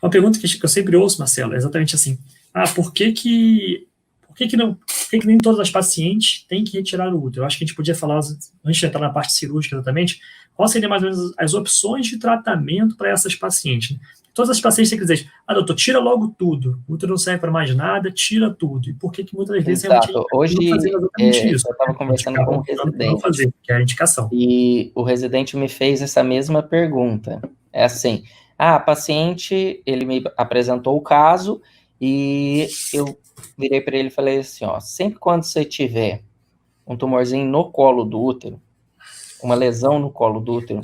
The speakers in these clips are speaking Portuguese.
Uma pergunta que eu sempre ouço, Marcelo, é exatamente assim: por que que nem todas as pacientes têm que retirar o útero? Eu acho que a gente podia falar, antes de entrar na parte cirúrgica exatamente, quais seriam mais ou menos as opções de tratamento para essas pacientes, né? Todas as pacientes têm que dizer, doutor, tira logo tudo, o útero não serve para mais nada, tira tudo. E por que que muitas vezes realmente a gente Exato. não fazer Hoje, exatamente isso, eu estava né? A gente conversando acaba com um optando por não residente, fazer, que é a indicação. e o residente me fez essa mesma pergunta. É assim, a paciente, ele me apresentou o caso, e eu virei para ele e falei assim, ó, sempre quando você tiver um tumorzinho no colo do útero, uma lesão no colo do útero,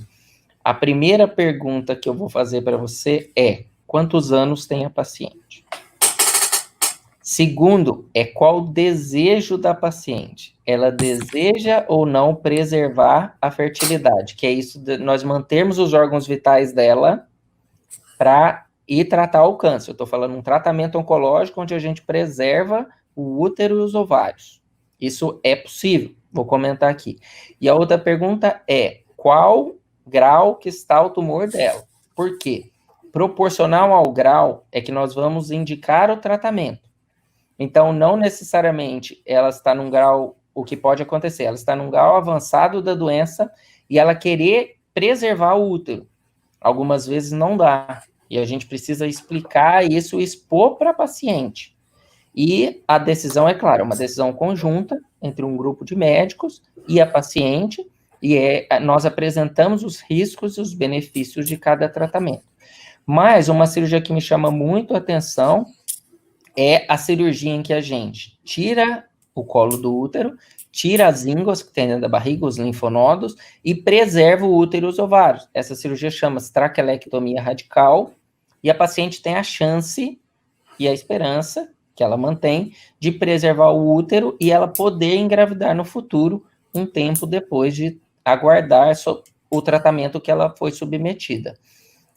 a primeira pergunta que eu vou fazer para você é: quantos anos tem a paciente? Segundo, é qual o desejo da paciente. Ela deseja ou não preservar a fertilidade, que é isso de nós mantermos os órgãos vitais dela para ir tratar o câncer. Eu estou falando um tratamento oncológico onde a gente preserva o útero e os ovários. Isso é possível, vou comentar aqui. E a outra pergunta é: qual grau que está o tumor dela? Por quê? Proporcional ao grau é que nós vamos indicar o tratamento. Então, não necessariamente ela está num grau, o que pode acontecer, ela está num grau avançado da doença e ela querer preservar o útero. Algumas vezes não dá. E a gente precisa explicar isso, expor para a paciente. E a decisão, é claro, uma decisão conjunta entre um grupo de médicos e a paciente, e nós apresentamos os riscos e os benefícios de cada tratamento. Mas uma cirurgia que me chama muito a atenção é a cirurgia em que a gente tira o colo do útero, tira as ínguas que tem dentro da barriga, os linfonodos, e preserva o útero e os ovários. Essa cirurgia chama-se traquelectomia radical, e a paciente tem a chance e a esperança, que ela mantém, de preservar o útero e ela poder engravidar no futuro, um tempo depois de aguardar o tratamento que ela foi submetida.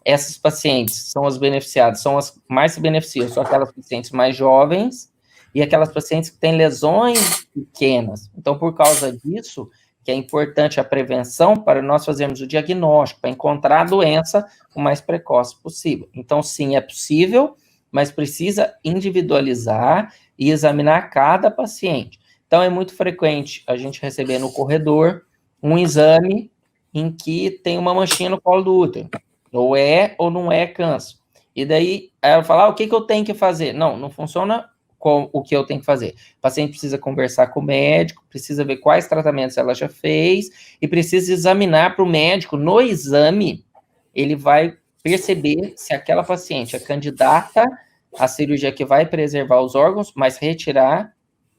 Essas pacientes são as beneficiadas, são as mais se beneficiam, são aquelas pacientes mais jovens e aquelas pacientes que têm lesões pequenas. Então, por causa disso, que é importante a prevenção para nós fazermos o diagnóstico, para encontrar a doença o mais precoce possível. Então, sim, é possível, mas precisa individualizar e examinar cada paciente. Então, é muito frequente a gente receber no corredor um exame em que tem uma manchinha no colo do útero. Ou não é câncer. E daí, ela fala, o que eu tenho que fazer? Não funciona com o que eu tenho que fazer. O paciente precisa conversar com o médico, precisa ver quais tratamentos ela já fez, e precisa examinar para o médico, no exame, ele vai perceber se aquela paciente é candidata à cirurgia que vai preservar os órgãos, mas retirar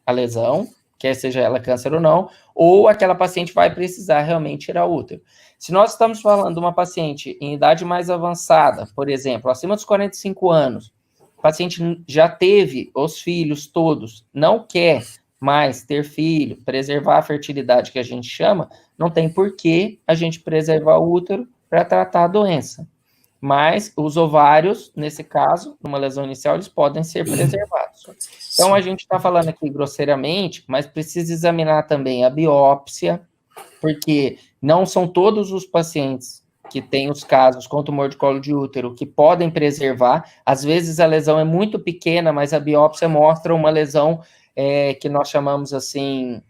a lesão, quer seja ela câncer ou aquela paciente vai precisar realmente tirar o útero. Se nós estamos falando de uma paciente em idade mais avançada, por exemplo, acima dos 45 anos, o paciente já teve os filhos todos, não quer mais ter filho, preservar a fertilidade que a gente chama, não tem por que a gente preservar o útero para tratar a doença. Mas os ovários, nesse caso, numa lesão inicial, eles podem ser preservados. Então, a gente está falando aqui grosseiramente, mas precisa examinar também a biópsia, porque não são todos os pacientes que têm os casos com tumor de colo de útero que podem preservar. Às vezes a lesão é muito pequena, mas a biópsia mostra uma lesão que nós chamamos assim,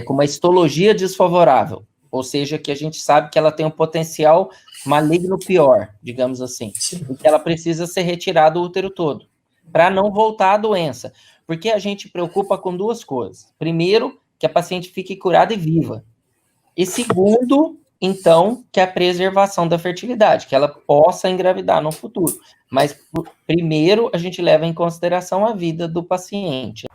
com uma histologia desfavorável, ou seja, que a gente sabe que ela tem um potencial maligno pior, digamos assim, e que ela precisa ser retirada o útero todo, para não voltar a doença. Porque a gente preocupa com duas coisas. Primeiro, que a paciente fique curada e viva. E segundo, então, que a preservação da fertilidade, que ela possa engravidar no futuro. Mas, primeiro, a gente leva em consideração a vida do paciente,